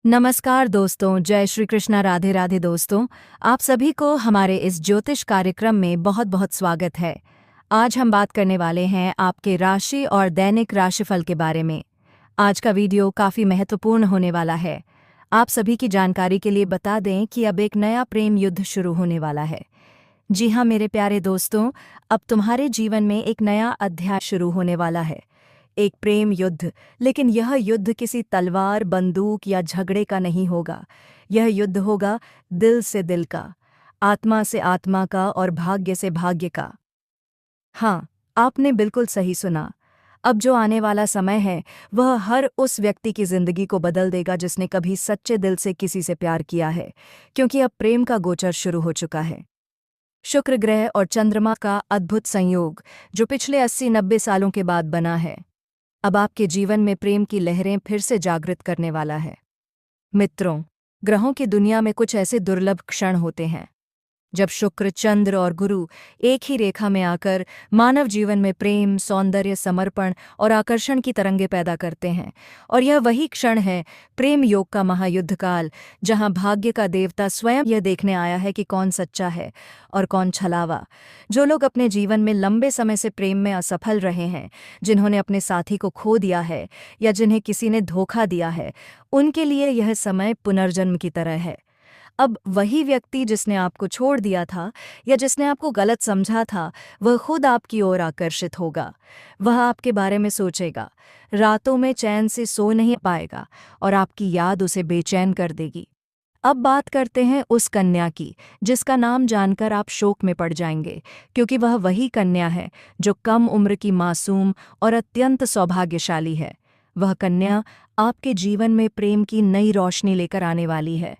नमस्कार दोस्तों, जय श्री कृष्णा, राधे राधे दोस्तों। आप सभी को हमारे इस ज्योतिष कार्यक्रम में बहुत बहुत स्वागत है। आज हम बात करने वाले हैं आपके राशि और दैनिक राशिफल के बारे में। आज का वीडियो काफ़ी महत्वपूर्ण होने वाला है। आप सभी की जानकारी के लिए बता दें कि अब एक नया प्रेम युद्ध शुरू होने वाला है। जी हाँ मेरे प्यारे दोस्तों, अब तुम्हारे जीवन में एक नया अध्याय शुरू होने वाला है। एक प्रेम युद्ध, लेकिन यह युद्ध किसी तलवार, बंदूक या झगड़े का नहीं होगा। यह युद्ध होगा दिल से दिल का, आत्मा से आत्मा का और भाग्य से भाग्य का। हाँ, आपने बिल्कुल सही सुना। अब जो आने वाला समय है वह हर उस व्यक्ति की जिंदगी को बदल देगा जिसने कभी सच्चे दिल से किसी से प्यार किया है, क्योंकि अब प्रेम का गोचर शुरू हो चुका है। शुक्र ग्रह और चंद्रमा का अद्भुत संयोग, जो पिछले 80-90 सालों के बाद बना है, अब आपके जीवन में प्रेम की लहरें फिर से जागृत करने वाला है। मित्रों, ग्रहों की दुनिया में कुछ ऐसे दुर्लभ क्षण होते हैं जब शुक्र, चंद्र और गुरु एक ही रेखा में आकर मानव जीवन में प्रेम, सौंदर्य, समर्पण और आकर्षण की तरंगे पैदा करते हैं। और यह वही क्षण है, प्रेम योग का महायुद्ध काल, जहां भाग्य का देवता स्वयं यह देखने आया है कि कौन सच्चा है और कौन छलावा। जो लोग अपने जीवन में लंबे समय से प्रेम में असफल रहे हैं, जिन्होंने अपने साथी को खो दिया है या जिन्हें किसी ने धोखा दिया है, उनके लिए यह समय पुनर्जन्म की तरह है। अब वही व्यक्ति जिसने आपको छोड़ दिया था या जिसने आपको गलत समझा था, वह खुद आपकी ओर आकर्षित होगा। वह आपके बारे में सोचेगा, रातों में चैन से सो नहीं पाएगा और आपकी याद उसे बेचैन कर देगी। अब बात करते हैं उस कन्या की, जिसका नाम जानकर आप शोक में पड़ जाएंगे, क्योंकि वह वही कन्या है जो कम उम्र की, मासूम और अत्यंत सौभाग्यशाली है। वह कन्या आपके जीवन में प्रेम की नई रोशनी लेकर आने वाली है।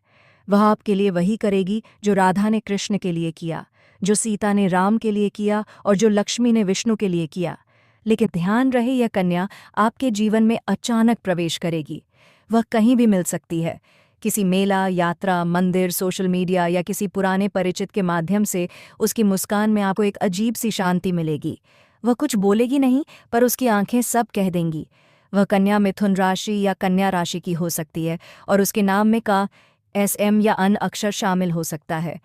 वह आपके लिए वही करेगी जो राधा ने कृष्ण के लिए किया, जो सीता ने राम के लिए किया और जो लक्ष्मी ने विष्णु के लिए किया। लेकिन ध्यान रहे, यह कन्या आपके जीवन में अचानक प्रवेश करेगी। वह कहीं भी मिल सकती है, किसी मेला, यात्रा, मंदिर, सोशल मीडिया या किसी पुराने परिचित के माध्यम से। उसकी मुस्कान में आपको एक अजीब सी शांति मिलेगी। वह कुछ बोलेगी नहीं, पर उसकी आंखें सब कह देंगी। वह कन्या मिथुन राशि या कन्या राशि की हो सकती है और उसके नाम में का SM या अन्य अक्षर शामिल हो सकता है।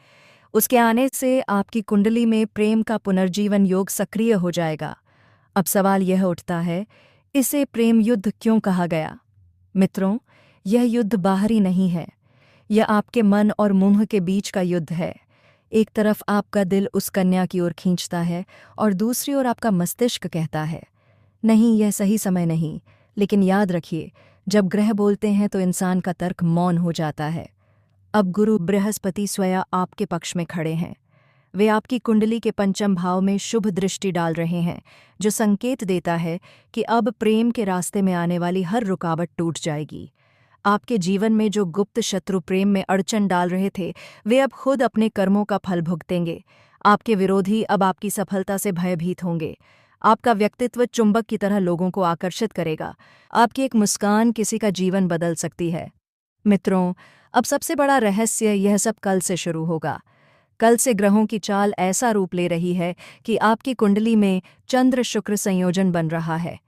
उसके आने से आपकी कुंडली में प्रेम का पुनर्जीवन योग सक्रिय हो जाएगा। अब सवाल यह उठता है, इसे प्रेम युद्ध क्यों कहा गया? मित्रों, यह युद्ध बाहरी नहीं है, यह आपके मन और मुंह के बीच का युद्ध है। एक तरफ आपका दिल उस कन्या की ओर खींचता है और दूसरी ओर आपका मस्तिष्क कहता है, नहीं, यह सही समय नहीं। लेकिन याद रखिए, जब ग्रह बोलते हैं तो इंसान का तर्क मौन हो जाता है। अब गुरु बृहस्पति स्वयं आपके पक्ष में खड़े हैं। वे आपकी कुंडली के पंचम भाव में शुभ दृष्टि डाल रहे हैं, जो संकेत देता है कि अब प्रेम के रास्ते में आने वाली हर रुकावट टूट जाएगी। आपके जीवन में जो गुप्त शत्रु प्रेम में अड़चन डाल रहे थे, वे अब खुद अपने कर्मों का फल भुगतेंगे। आपके विरोधी अब आपकी सफलता से भयभीत होंगे। आपका व्यक्तित्व चुंबक की तरह लोगों को आकर्षित करेगा। आपकी एक मुस्कान किसी का जीवन बदल सकती है। मित्रों, अब सबसे बड़ा रहस्य, यह सब कल से शुरू होगा। कल से ग्रहों की चाल ऐसा रूप ले रही है कि आपकी कुंडली में चंद्र शुक्र संयोजन बन रहा है।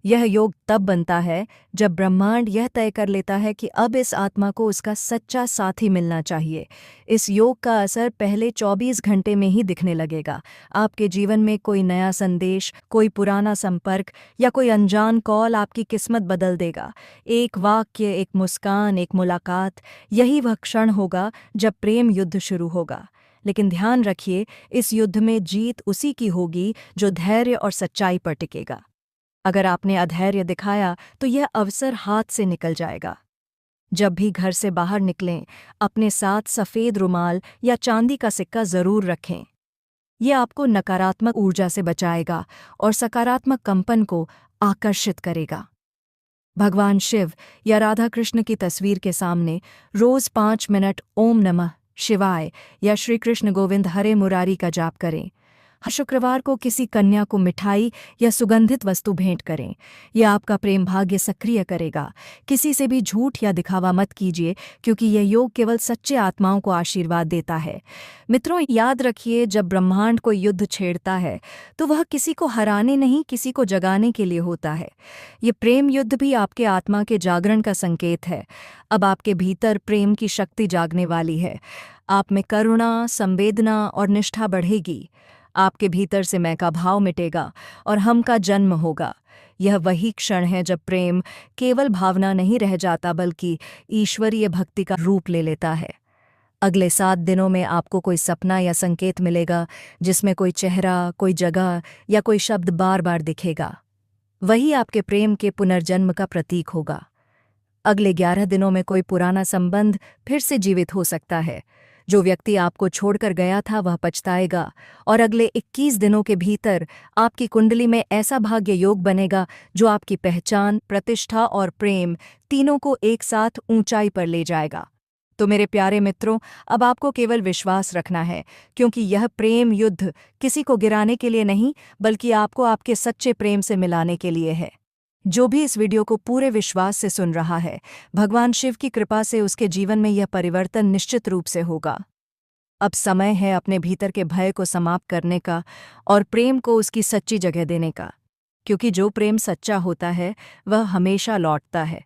यह योग तब बनता है जब ब्रह्मांड यह तय कर लेता है कि अब इस आत्मा को उसका सच्चा साथी मिलना चाहिए। इस योग का असर पहले 24 घंटे में ही दिखने लगेगा। आपके जीवन में कोई नया संदेश, कोई पुराना संपर्क या कोई अनजान कॉल आपकी किस्मत बदल देगा। एक वाक्य, एक मुस्कान, एक मुलाकात, यही वह क्षण होगा जब प्रेम युद्ध शुरू होगा। लेकिन ध्यान रखिए, इस युद्ध में जीत उसी की होगी जो धैर्य और सच्चाई पर टिकेगा। अगर आपने अधैर्य दिखाया तो यह अवसर हाथ से निकल जाएगा। जब भी घर से बाहर निकलें, अपने साथ सफ़ेद रुमाल या चांदी का सिक्का जरूर रखें। यह आपको नकारात्मक ऊर्जा से बचाएगा और सकारात्मक कंपन को आकर्षित करेगा। भगवान शिव या राधा कृष्ण की तस्वीर के सामने रोज 5 मिनट ओम नमः शिवाय या श्री कृष्ण गोविंद हरे मुरारी का जाप करें। हर शुक्रवार को किसी कन्या को मिठाई या सुगंधित वस्तु भेंट करें। यह आपका प्रेम भाग्य सक्रिय करेगा। किसी से भी झूठ या दिखावा मत कीजिए, क्योंकि यह योग केवल सच्चे आत्माओं को आशीर्वाद देता है। मित्रों, याद रखिए, जब ब्रह्मांड कोई युद्ध छेड़ता है तो वह किसी को हराने नहीं, किसी को जगाने के लिए होता है। ये प्रेम युद्ध भी आपके आत्मा के जागरण का संकेत है। अब आपके भीतर प्रेम की शक्ति जागने वाली है। आप में करुणा, संवेदना और निष्ठा बढ़ेगी। आपके भीतर से मैं का भाव मिटेगा और हम का जन्म होगा। यह वही क्षण है जब प्रेम केवल भावना नहीं रह जाता, बल्कि ईश्वरीय भक्ति का रूप ले लेता है। अगले 7 दिनों में आपको कोई सपना या संकेत मिलेगा, जिसमें कोई चेहरा, कोई जगह या कोई शब्द बार बार दिखेगा। वही आपके प्रेम के पुनर्जन्म का प्रतीक होगा। अगले 11 दिनों में कोई पुराना संबंध फिर से जीवित हो सकता है। जो व्यक्ति आपको छोड़कर गया था वह पछताएगा, और अगले 21 दिनों के भीतर आपकी कुंडली में ऐसा भाग्य योग बनेगा जो आपकी पहचान, प्रतिष्ठा और प्रेम तीनों को एक साथ ऊंचाई पर ले जाएगा। तो मेरे प्यारे मित्रों, अब आपको केवल विश्वास रखना है, क्योंकि यह प्रेम युद्ध किसी को गिराने के लिए नहीं, बल्कि आपको आपके सच्चे प्रेम से मिलाने के लिए है। जो भी इस वीडियो को पूरे विश्वास से सुन रहा है, भगवान शिव की कृपा से उसके जीवन में यह परिवर्तन निश्चित रूप से होगा। अब समय है अपने भीतर के भय को समाप्त करने का और प्रेम को उसकी सच्ची जगह देने का, क्योंकि जो प्रेम सच्चा होता है वह हमेशा लौटता है।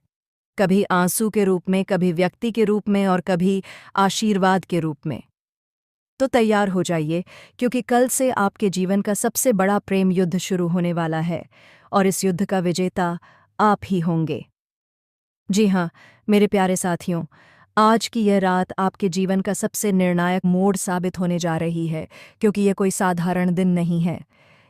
कभी आंसू के रूप में, कभी व्यक्ति के रूप में और कभी आशीर्वाद के रूप में। तो तैयार हो जाइए, क्योंकि कल से आपके जीवन का सबसे बड़ा प्रेम युद्ध शुरू होने वाला है, और इस युद्ध का विजेता आप ही होंगे। जी हाँ मेरे प्यारे साथियों, आज की यह रात आपके जीवन का सबसे निर्णायक मोड़ साबित होने जा रही है, क्योंकि यह कोई साधारण दिन नहीं है।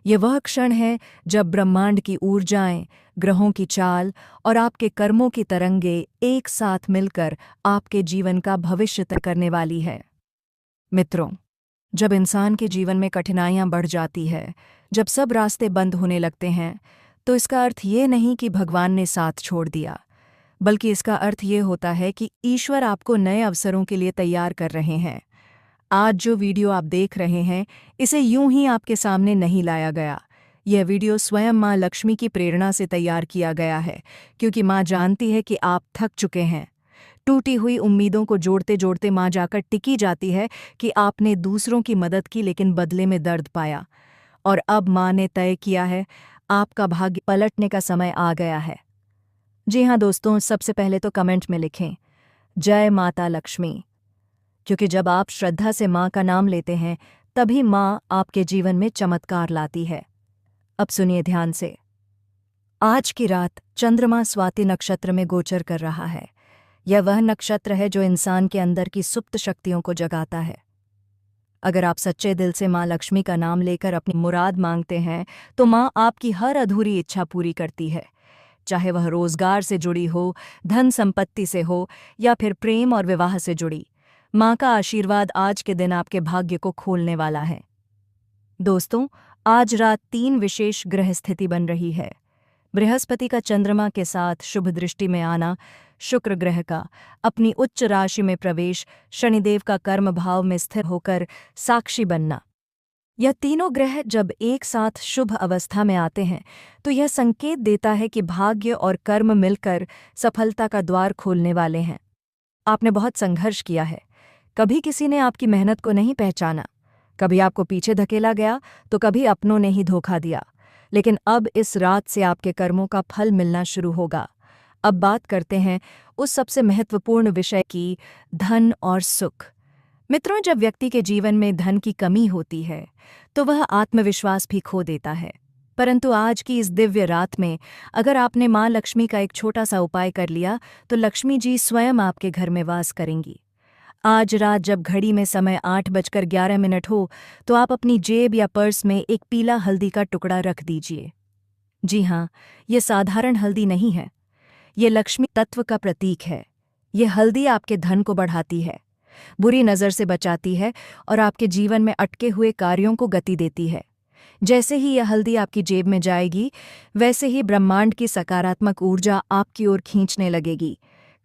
ये वह क्षण है जब ब्रह्मांड की ऊर्जाएं, ग्रहों की चाल और आपके कर्मों की तरंगे एक साथ मिलकर आपके जीवन का भविष्य तय करने वाली है। मित्रों, जब इंसान के जीवन में कठिनाइयां बढ़ जाती है, जब सब रास्ते बंद होने लगते हैं, तो इसका अर्थ ये नहीं कि भगवान ने साथ छोड़ दिया, बल्कि इसका अर्थ ये होता है कि ईश्वर आपको नए अवसरों के लिए तैयार कर रहे हैं। आज जो वीडियो आप देख रहे हैं, इसे यूं ही आपके सामने नहीं लाया गया। यह वीडियो स्वयं माँ लक्ष्मी की प्रेरणा से तैयार किया गया है, क्योंकि माँ जानती है कि आप थक चुके हैं। टूटी हुई उम्मीदों को जोड़ते जोड़ते माँ जाकर टिकी जाती है कि आपने दूसरों की मदद की, लेकिन बदले में दर्द पाया। और अब माँ ने तय किया है, आपका भाग्य पलटने का समय आ गया है। जी हाँ दोस्तों, सबसे पहले तो कमेंट में लिखें जय माता लक्ष्मी, क्योंकि जब आप श्रद्धा से माँ का नाम लेते हैं, तभी माँ आपके जीवन में चमत्कार लाती है। अब सुनिए ध्यान से। आज की रात चंद्रमा स्वाति नक्षत्र में गोचर कर रहा है। यह वह नक्षत्र है जो इंसान के अंदर की सुप्त शक्तियों को जगाता है। अगर आप सच्चे दिल से माँ लक्ष्मी का नाम लेकर अपनी मुराद मांगते हैं, तो माँ आपकी हर अधूरी इच्छा पूरी करती है, चाहे वह रोजगार से जुड़ी हो, धन संपत्ति से हो, या फिर प्रेम और विवाह से जुड़ी। माँ का आशीर्वाद आज के दिन आपके भाग्य को खोलने वाला है। दोस्तों, आज रात 3 विशेष ग्रह स्थिति बन रही है। बृहस्पति का चंद्रमा के साथ शुभ दृष्टि में आना, शुक्र ग्रह का अपनी उच्च राशि में प्रवेश, शनिदेव का कर्म भाव में स्थिर होकर साक्षी बनना। यह तीनों ग्रह जब एक साथ शुभ अवस्था में आते हैं, तो यह संकेत देता है कि भाग्य और कर्म मिलकर सफलता का द्वार खोलने वाले हैं। आपने बहुत संघर्ष किया है, कभी किसी ने आपकी मेहनत को नहीं पहचाना, कभी आपको पीछे धकेला गया, तो कभी अपनों ने ही धोखा दिया। लेकिन अब इस रात से आपके कर्मों का फल मिलना शुरू होगा। अब बात करते हैं उस सबसे महत्वपूर्ण विषय की, धन और सुख। मित्रों, जब व्यक्ति के जीवन में धन की कमी होती है, तो वह आत्मविश्वास भी खो देता है। परंतु आज की इस दिव्य रात में अगर आपने माँ लक्ष्मी का एक छोटा सा उपाय कर लिया, तो लक्ष्मी जी स्वयं आपके घर में वास करेंगी। आज रात जब घड़ी में समय 8:11 हो, तो आप अपनी जेब या पर्स में एक पीला हल्दी का टुकड़ा रख दीजिए। जी हाँ, ये साधारण हल्दी नहीं है, ये लक्ष्मी तत्व का प्रतीक है। ये हल्दी आपके धन को बढ़ाती है, बुरी नज़र से बचाती है और आपके जीवन में अटके हुए कार्यों को गति देती है। जैसे ही यह हल्दी आपकी जेब में जाएगी, वैसे ही ब्रह्मांड की सकारात्मक ऊर्जा आपकी ओर खींचने लगेगी।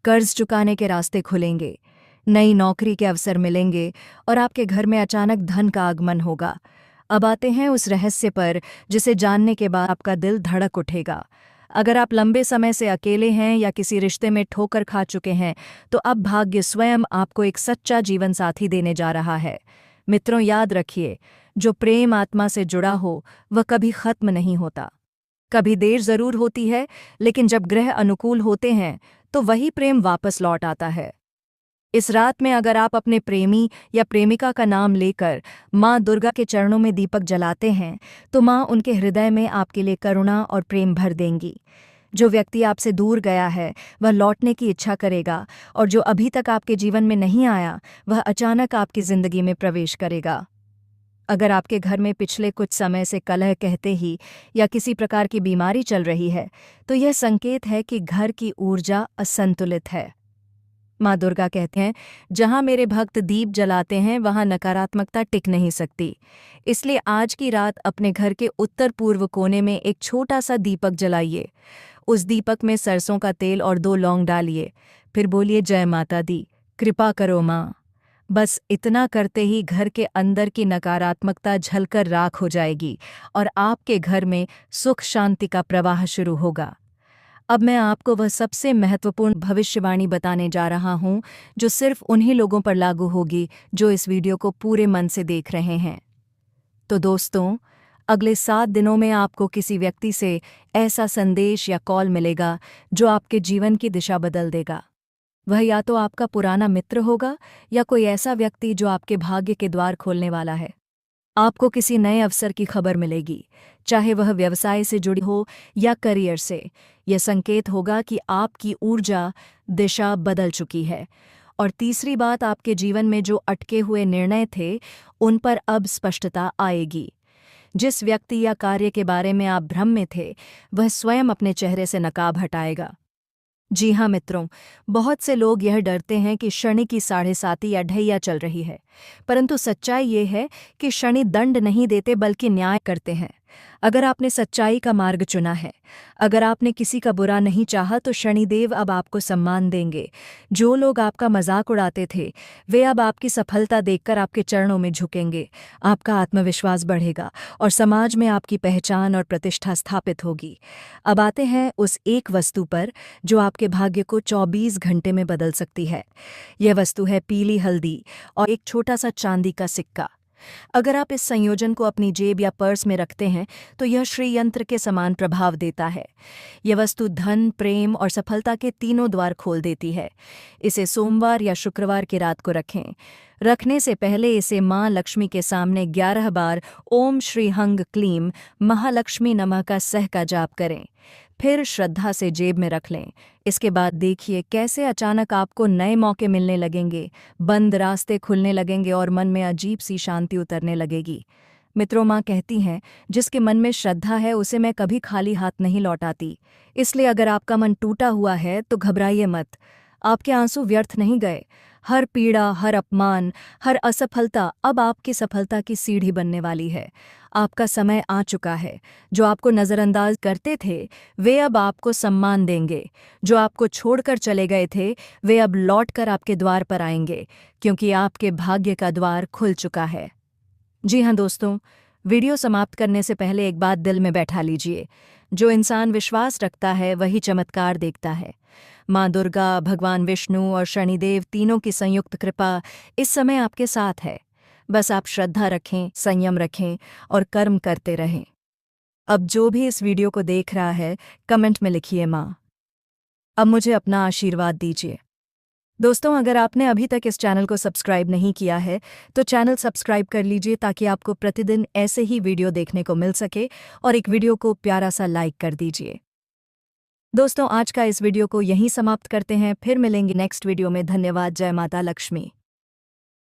कर्ज चुकाने के रास्ते खुलेंगे, नई नौकरी के अवसर मिलेंगे और आपके घर में अचानक धन का आगमन होगा। अब आते हैं उस रहस्य पर जिसे जानने के बाद आपका दिल धड़क उठेगा। अगर आप लंबे समय से अकेले हैं या किसी रिश्ते में ठोकर खा चुके हैं, तो अब भाग्य स्वयं आपको एक सच्चा जीवन साथी देने जा रहा है। मित्रों, याद रखिए, जो प्रेम आत्मा से जुड़ा हो वह कभी खत्म नहीं होता। कभी देर जरूर होती है, लेकिन जब ग्रह अनुकूल होते हैं तो वही प्रेम वापस लौट आता है। इस रात में अगर आप अपने प्रेमी या प्रेमिका का नाम लेकर माँ दुर्गा के चरणों में दीपक जलाते हैं, तो माँ उनके हृदय में आपके लिए करुणा और प्रेम भर देंगी। जो व्यक्ति आपसे दूर गया है वह लौटने की इच्छा करेगा, और जो अभी तक आपके जीवन में नहीं आया वह अचानक आपकी जिंदगी में प्रवेश करेगा। अगर आपके घर में पिछले कुछ समय से कलह कहते ही या किसी प्रकार की बीमारी चल रही है, तो यह संकेत है कि घर की ऊर्जा असंतुलित है। माँ दुर्गा कहते हैं, जहाँ मेरे भक्त दीप जलाते हैं वहाँ नकारात्मकता टिक नहीं सकती। इसलिए आज की रात अपने घर के उत्तर पूर्व कोने में एक छोटा सा दीपक जलाइए। उस दीपक में सरसों का तेल और 2 लौंग डालिए। फिर बोलिए, जय माता दी, कृपा करो माँ। बस इतना करते ही घर के अंदर की नकारात्मकता झलकर राख हो जाएगी और आपके घर में सुख शांति का प्रवाह शुरू होगा। अब मैं आपको वह सबसे महत्वपूर्ण भविष्यवाणी बताने जा रहा हूं, जो सिर्फ उन्हीं लोगों पर लागू होगी जो इस वीडियो को पूरे मन से देख रहे हैं। तो दोस्तों, अगले 7 दिनों में आपको किसी व्यक्ति से ऐसा संदेश या कॉल मिलेगा जो आपके जीवन की दिशा बदल देगा। वह या तो आपका पुराना मित्र होगा या कोई ऐसा व्यक्ति जो आपके भाग्य के द्वार खोलने वाला है। आपको किसी नए अवसर की खबर मिलेगी, चाहे वह व्यवसाय से जुड़ी हो या करियर से। यह संकेत होगा कि आपकी ऊर्जा दिशा बदल चुकी है। और तीसरी बात, आपके जीवन में जो अटके हुए निर्णय थे उन पर अब स्पष्टता आएगी। जिस व्यक्ति या कार्य के बारे में आप भ्रम में थे वह स्वयं अपने चेहरे से नकाब हटाएगा। जी हाँ मित्रों, बहुत से लोग यह डरते हैं कि शनि की 7.5 या ढैया चल रही है, परंतु सच्चाई ये है कि शनि दंड नहीं देते बल्कि न्याय करते हैं। अगर आपने सच्चाई का मार्ग चुना है, अगर आपने किसी का बुरा नहीं चाहा, तो शनिदेव अब आपको सम्मान देंगे। जो लोग आपका मजाक उड़ाते थे वे अब आपकी सफलता देखकर आपके चरणों में झुकेंगे। आपका आत्मविश्वास बढ़ेगा और समाज में आपकी पहचान और प्रतिष्ठा स्थापित होगी। अब आते हैं उस एक वस्तु पर जो आपके भाग्य को 24 घंटे में बदल सकती है। यह वस्तु है पीली हल्दी और एक छोटा सा चांदी का सिक्का। अगर आप इस संयोजन को अपनी जेब या पर्स में रखते हैं तो यह श्री यंत्र के समान प्रभाव देता है। यह वस्तु धन, प्रेम और सफलता के तीनों द्वार खोल देती है। इसे सोमवार या शुक्रवार की रात को रखें। रखने से पहले इसे माँ लक्ष्मी के सामने 11 बार ओम श्री हंग क्लीम महालक्ष्मी नमः का सह का जाप करें। फिर श्रद्धा से जेब में रख लें। इसके बाद देखिए कैसे अचानक आपको नए मौके मिलने लगेंगे, बंद रास्ते खुलने लगेंगे और मन में अजीब सी शांति उतरने लगेगी। मित्रों, माँ कहती हैं, जिसके मन में श्रद्धा है उसे मैं कभी खाली हाथ नहीं लौटाती। इसलिए अगर आपका मन टूटा हुआ है तो घबराइए मत। आपके आंसू व्यर्थ नहीं गए। हर पीड़ा, हर अपमान, हर असफलता अब आपकी सफलता की सीढ़ी बनने वाली है। आपका समय आ चुका है। जो आपको नज़रअंदाज करते थे वे अब आपको सम्मान देंगे। जो आपको छोड़कर चले गए थे वे अब लौटकर आपके द्वार पर आएंगे, क्योंकि आपके भाग्य का द्वार खुल चुका है। जी हाँ दोस्तों, वीडियो समाप्त करने से पहले एक बात दिल में बैठा लीजिए। जो इंसान विश्वास रखता है वही चमत्कार देखता है। माँ दुर्गा, भगवान विष्णु और शनिदेव तीनों की संयुक्त कृपा इस समय आपके साथ है। बस आप श्रद्धा रखें, संयम रखें और कर्म करते रहें। अब जो भी इस वीडियो को देख रहा है, कमेंट में लिखिए माँ। अब मुझे अपना आशीर्वाद दीजिए। दोस्तों, अगर आपने अभी तक इस चैनल को सब्सक्राइब नहीं किया है तो चैनल सब्सक्राइब कर लीजिए, ताकि आपको प्रतिदिन ऐसे ही वीडियो देखने को मिल सके। और एक वीडियो को प्यारा सा लाइक कर दीजिए। दोस्तों, आज का इस वीडियो को यहीं समाप्त करते हैं। फिर मिलेंगे नेक्स्ट वीडियो में। धन्यवाद। जय माता लक्ष्मी।